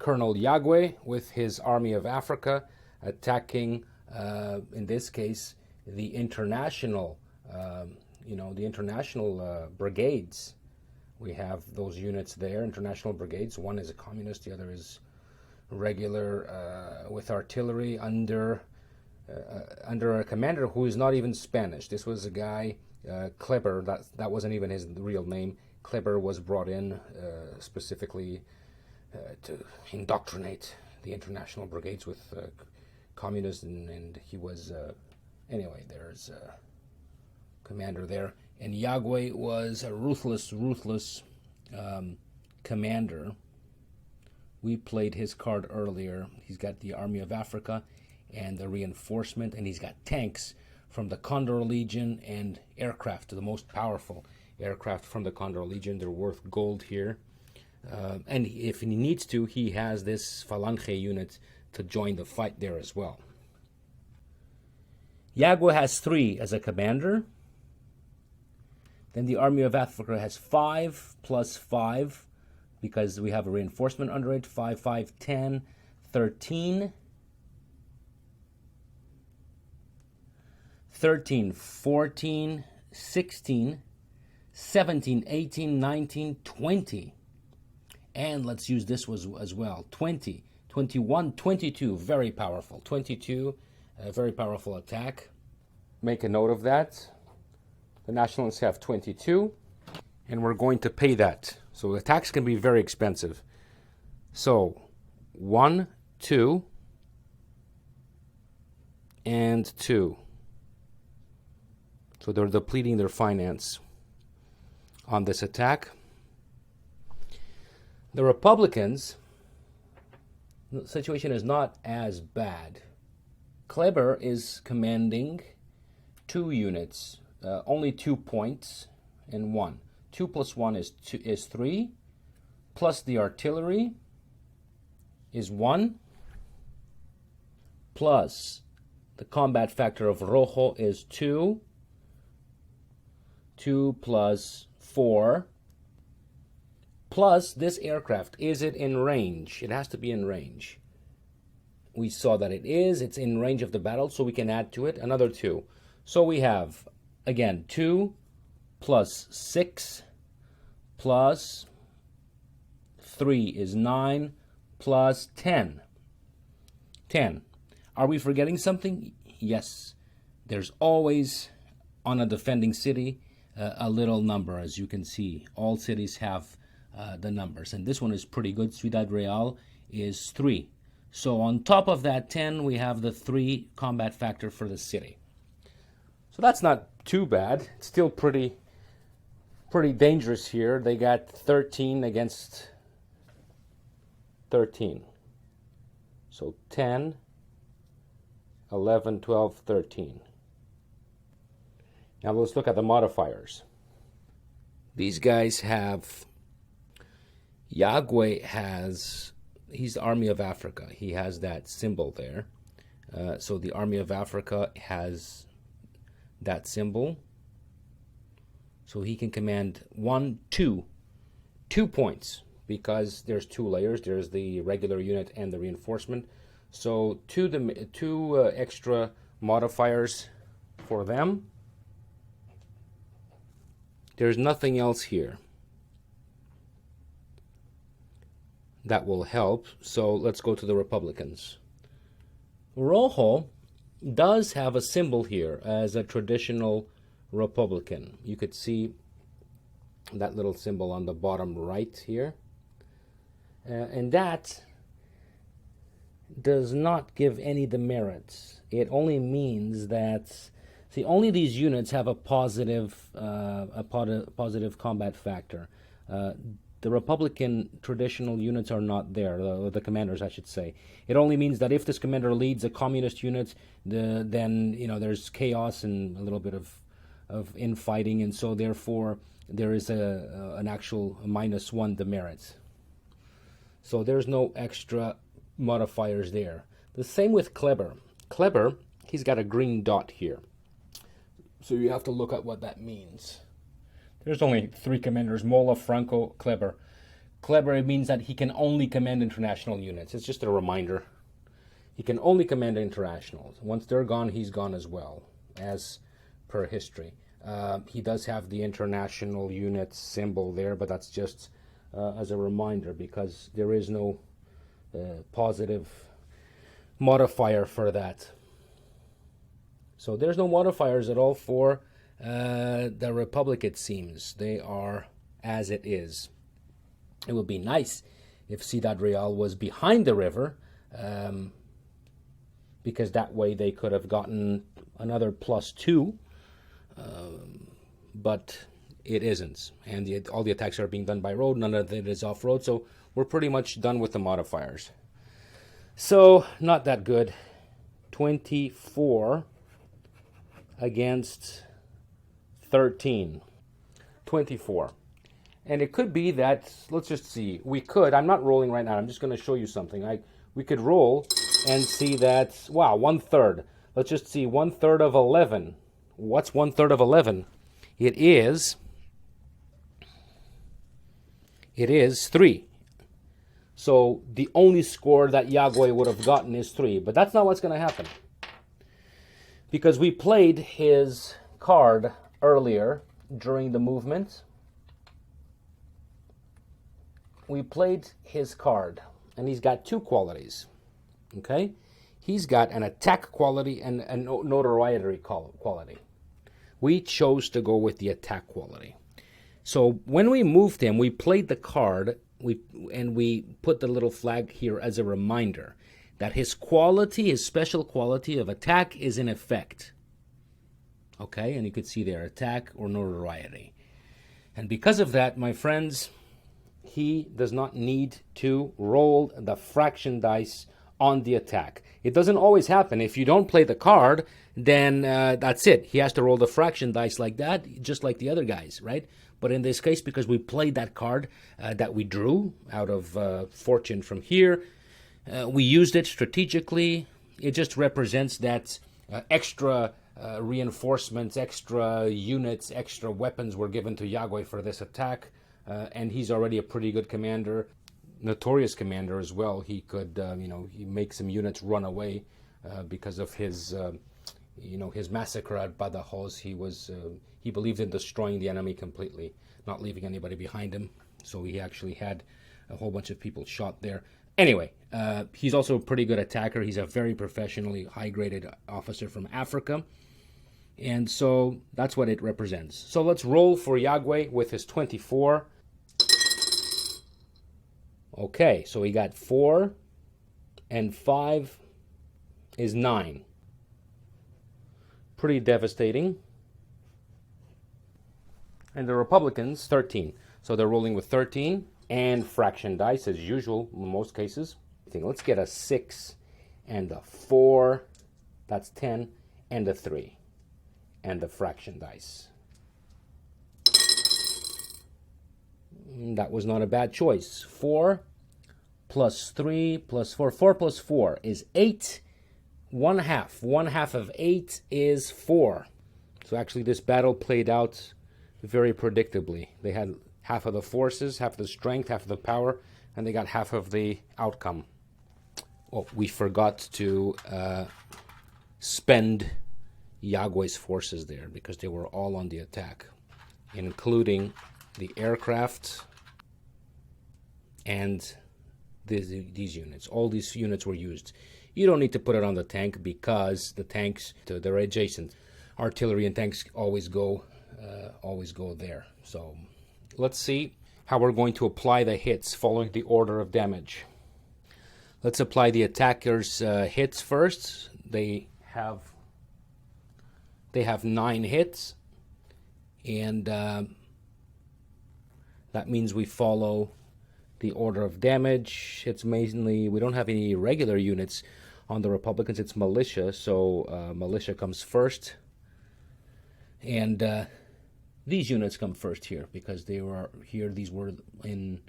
Colonel Yagüe with his Army of Africa attacking, in this case, the international, brigades. We have those units there, international brigades. One is a communist, the other is regular with artillery under a commander who is not even Spanish. This was a guy, Kleber, that wasn't even his real name. Kleber was brought in specifically to indoctrinate the international brigades with communists, and he was, anyway, there's a commander there. And Yagüe was a ruthless commander. We played his card earlier. He's got the Army of Africa and the reinforcement, and he's got tanks from the Condor Legion and aircraft, the most powerful aircraft from the Condor Legion. They're worth gold here. And if he needs to, he has this Falange unit to join the fight there as well. Yagüe has 3 as a commander. Then the Army of Africa has 5 plus 5, because we have a reinforcement under it. 5, 5, 10, 13. 13, 14, 16, 17, 18, 19, 20. And let's use this as well. 20, 21, 22, very powerful. 22, a very powerful attack. Make a note of that. The Nationalists have 22, and we're going to pay that. So the attacks can be very expensive. So 1, 2, and 2. So they're depleting their finance on this attack. The Republicans, the situation is not as bad. Kleber is commanding 2 units, only 2 points and 1. 2 plus 1 is 3, plus the artillery is 1, plus the combat factor of Rojo is 2. 2 plus 4, plus this aircraft. Is it in range? It has to be in range. We saw that it is. It's in range of the battle, so we can add to it another 2. So we have, again, 2 plus 6 plus 3 is 9 plus 10. 10. Are we forgetting something? Yes. There's always, on a defending city, a little number, as you can see. All cities have the numbers, and this one is pretty good. Cuidad Real is 3. So on top of that 10, we have the 3 combat factor for the city. So that's not too bad. It's still pretty dangerous here. They got 13 against 13. So 10, 11, 12, 13. Now let's look at the modifiers. These guys have, Yagüe has, he's the Army of Africa. He has that symbol there. So the Army of Africa has that symbol. So he can command 2 points, because there's 2 layers. There's the regular unit and the reinforcement. So 2 extra modifiers for them. There's nothing else here that will help. So let's go to the Republicans. Rojo does have a symbol here as a traditional Republican. You could see that little symbol on the bottom right here. And that does not give any demerits. It only means that, see, only these units have a positive combat factor. The Republican traditional units are not there, the commanders, I should say. It only means that if this commander leads a communist unit, then there's chaos and a little bit of infighting, and so therefore there is an actual -1 demerit. So there's no extra modifiers there. The same with Kleber. Kleber, he's got a green dot here. So you have to look at what that means. There's only 3 commanders: Mola, Franco, Kleber. Clever means that he can only command international units. It's just a reminder. He can only command internationals. Once they're gone, he's gone as well, as per history. He does have the international unit symbol there, but that's just as a reminder, because there is no positive modifier for that. So there's no modifiers at all for the Republic, it seems. They are as it is. It would be nice if Ciudad Real was behind the river, because that way they could have gotten another +2, but it isn't. And all the attacks are being done by road, none of it is off-road, so we're pretty much done with the modifiers. So, not that good. 24 against 13. 24. And it could be that, let's just see, we could, I'm not rolling right now, I'm just going to show you something. We could roll and see that, wow, 1/3. Let's just see, 1/3 of 11. What's 1/3 of 11? It is 3. So the only score that Yagüe would have gotten is 3. But that's not what's going to happen, because we played his card earlier during the movement. We played his card, and he's got 2 qualities. Okay? He's got an attack quality and a notoriety quality. We chose to go with the attack quality. So when we moved him, we played the card, and we put the little flag here as a reminder that his quality, his special quality of attack, is in effect. Okay? And you could see there, attack or notoriety. And because of that, my friends, he does not need to roll the fraction dice on the attack. It doesn't always happen. If you don't play the card, then that's it. He has to roll the fraction dice like that, just like the other guys, right? But in this case, because we played that card that we drew out of fortune from here, we used it strategically. It just represents that extra reinforcements, extra units, extra weapons were given to Yagüe for this attack. And he's already a pretty good commander, notorious commander as well. He could, he makes some units run away because of his, his massacre at Badajoz. He believed in destroying the enemy completely, not leaving anybody behind him. So he actually had a whole bunch of people shot there. Anyway, he's also a pretty good attacker. He's a very professionally high-graded officer from Africa. And so that's what it represents. So let's roll for Yagüe with his 24. Okay, so we got 4 and 5 is 9. Pretty devastating. And the Republicans, 13. So they're rolling with 13 and fraction dice as usual in most cases. Let's get a 6 and a 4. That's 10 and a 3. And the fraction dice. That was not a bad choice. 4 plus 3 plus 4. 4 plus 4 is 8. 1/2. 1/2 of 8 is 4. So actually this battle played out very predictably. They had half of the forces, half of the strength, half of the power, and they got half of the outcome. Well, we forgot to spend Yagüe's forces there because they were all on the attack, including the aircraft and these units. All these units were used. You don't need to put it on the tank because the tanks, they're adjacent. Artillery and tanks always go there. So let's see how we're going to apply the hits following the order of damage. Let's apply the attackers' hits first. They have 9 hits, and that means we follow the order of damage. It's mainly, we don't have any regular units on the Republicans, it's militia, so militia comes first. And these units come first here because they were here, these were in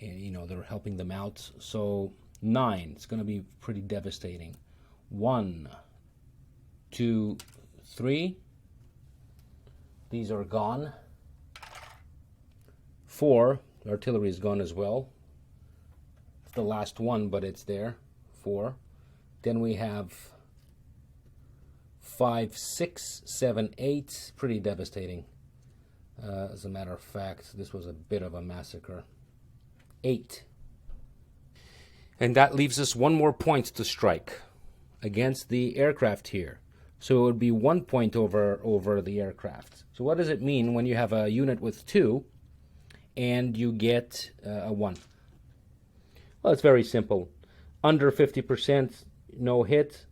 they're helping them out. So 9, it's going to be pretty devastating. 1, 2, 3. These are gone. 4, artillery is gone as well. It's the last one, but it's there. 4. Then we have 5, 6, 7, 8. Pretty devastating. As a matter of fact, this was a bit of a massacre. 8. And that leaves us one more point to strike against the aircraft here. So it would be 1 point over the aircraft. So what does it mean when you have a unit with 2 and you get a 1? Well, it's very simple. Under 50%, no hit.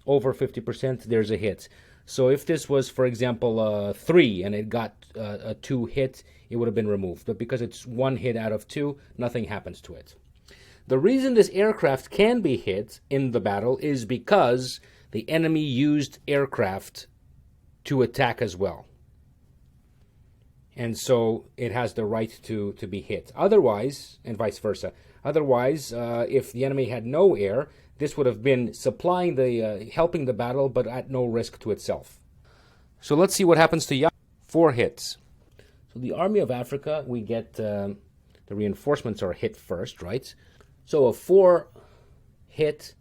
Over 50%, there's a hit. So if this was, for example, 3 and it got a 2 hit, it would have been removed. But because it's 1 hit out of 2, nothing happens to it. The reason this aircraft can be hit in the battle is because the enemy used aircraft to attack as well. And so it has the right to be hit. Otherwise, and vice versa, otherwise, if the enemy had no air, this would have been supplying helping the battle, but at no risk to itself. So let's see what happens to Yague. 4 hits. So the Army of Africa, we get the reinforcements are hit first, right? So a 4 hit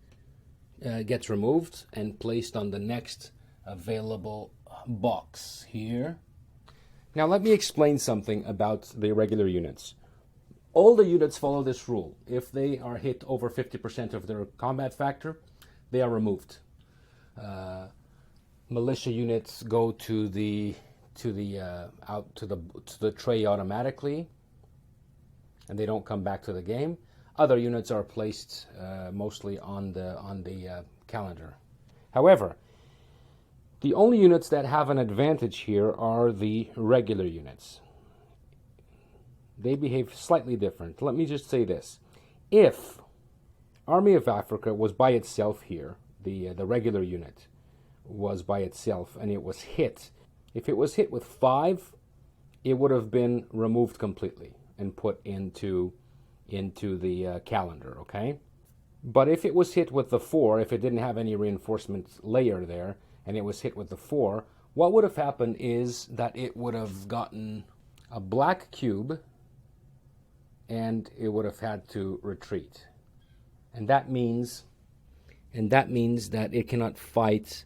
gets removed and placed on the next available box here. Now let me explain something about the irregular units. All the units follow this rule. If they are hit over 50% of their combat factor, they are removed. Militia units go to the tray automatically, and they don't come back to the game. Other units are placed mostly on the calendar. However, the only units that have an advantage here are the regular units. They behave slightly different. Let me just say this. If Army of Africa was by itself here, the regular unit was by itself, and it was hit, if it was hit with 5, it would have been removed completely and put into the calendar, okay? But if it was hit with the 4, if it didn't have any reinforcement layer there, and it was hit with the 4, what would have happened is that it would have gotten a black cube, and it would have had to retreat. And that means that it cannot fight.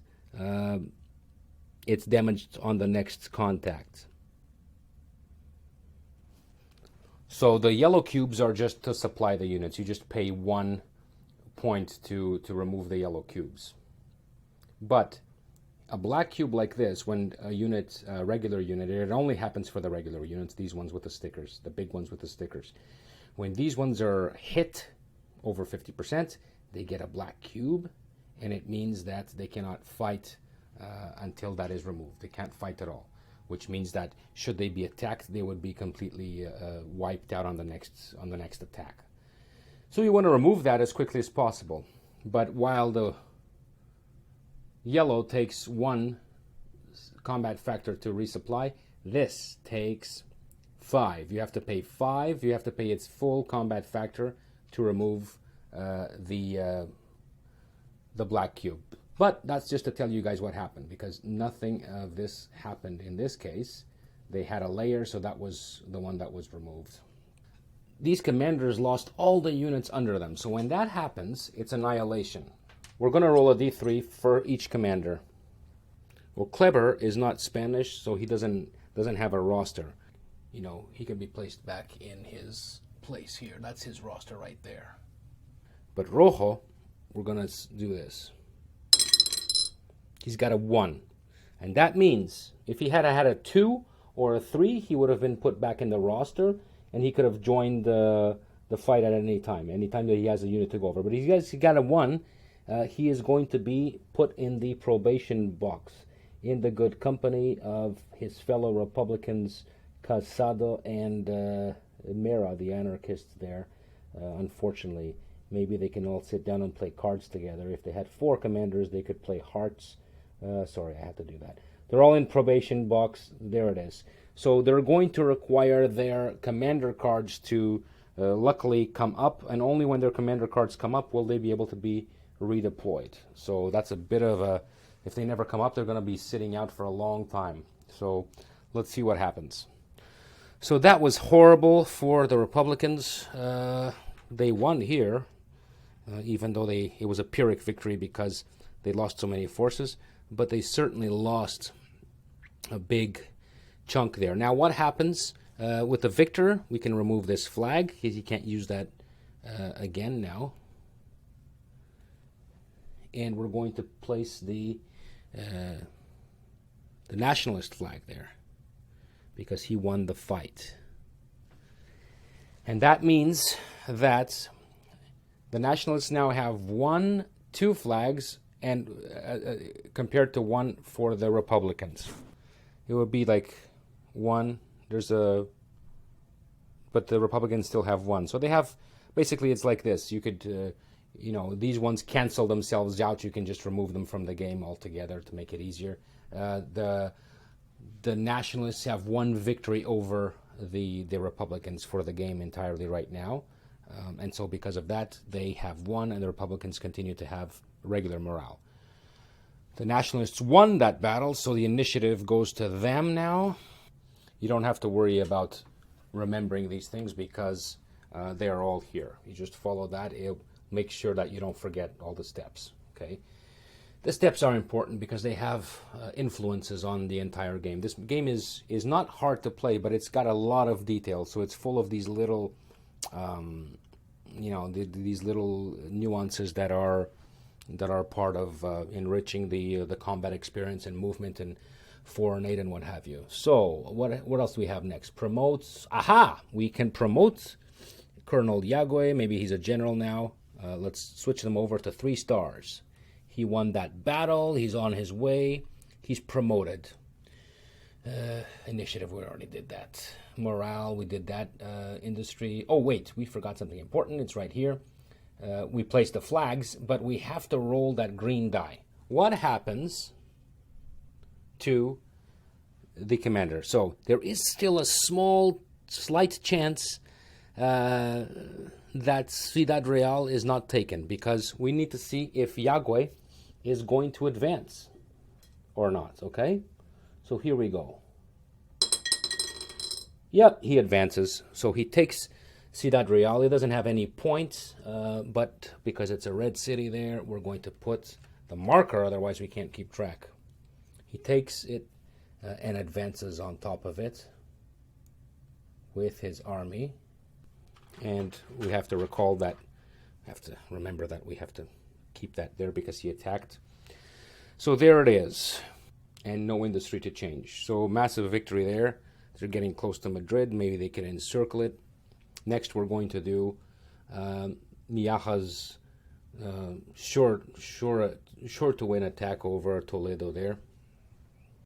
It's damaged on the next contact. So the yellow cubes are just to supply the units. You just pay 1 point to remove the yellow cubes. But a black cube like this, when a unit, a regular unit, it only happens for the regular units, these ones with the stickers, the big ones with the stickers. When these ones are hit over 50%, they get a black cube, and it means that they cannot fight until that is removed. They can't fight at all, which means that should they be attacked, they would be completely wiped out on the next attack. So you want to remove that as quickly as possible. But while the yellow takes 1 combat factor to resupply, this takes 5. You have to pay 5. You have to pay its full combat factor to remove the black cube. But that's just to tell you guys what happened, because nothing of this happened in this case. They had a layer, so that was the one that was removed. These commanders lost all the units under them, so when that happens, it's annihilation. We're going to roll a d3 for each commander. Well, Kleber is not Spanish, so he doesn't have a roster. You know, he can be placed back in his place here. That's his roster right there. But Rojo, we're going to do this. He's got a 1. And that means if he had had a 2 or a 3, he would have been put back in the roster, and he could have joined the fight at any time that he has a unit to go over. But he got a 1. He is going to be put in the probation box, in the good company of his fellow Republicans, Casado and Mera, the anarchists there. Unfortunately, maybe they can all sit down and play cards together. If they had 4 commanders, they could play hearts. Sorry, I had to do that. They're all in probation box. There it is. So they're going to require their commander cards to luckily come up, and only when their commander cards come up will they be able to be redeployed. So that's a bit of a, if they never come up, they're going to be sitting out for a long time. So let's see what happens. So that was horrible for the Republicans. They won here, even though it was a Pyrrhic victory because they lost so many forces, but they certainly lost a big chunk there. Now what happens with the victor? We can remove this flag because you can't use that again now. And we're going to place the nationalist flag there because he won the fight. And that means that the nationalists now have two flags, and compared to one for the Republicans. It would be like one, but the Republicans still have one. So they have, basically it's like this. You could, these ones cancel themselves out. You can just remove them from the game altogether to make it easier. The nationalists have one victory over the Republicans for the game entirely right now. And so because of that, they have won, and the Republicans continue to have regular morale. The nationalists won that battle, so the initiative goes to them now. You don't have to worry about remembering these things because they are all here. You just follow that. It'll make sure that you don't forget all the steps. Okay. The steps are important because they have influences on the entire game. This game is not hard to play, but it's got a lot of detail. So it's full of these little, these little nuances that are part of enriching the combat experience and movement and foreign aid and what have you. So what else do we have next? Promotes. Aha! We can promote Colonel Yagüe. Maybe he's a general now. Let's switch them over to 3 stars. He won that battle. He's on his way. He's promoted. Initiative, we already did that. Morale, we did that. Industry. Oh, wait, we forgot something important. It's right here. We placed the flags, but we have to roll that green die. What happens to the commander? So there is still a slight chance that Cuidad Real is not taken because we need to see if Yagüe is going to advance or not, okay? So here we go. Yep, he advances. So he takes Cuidad Real. It doesn't have any points, but because it's a red city there, we're going to put the marker, otherwise we can't keep track. He takes it and advances on top of it with his army. And we have to remember that we have to keep that there because he attacked. So there it is. And no industry to change. So massive victory there. They're getting close to Madrid. Maybe they can encircle it. Next, we're going to do Miaja's short to win attack over Toledo there.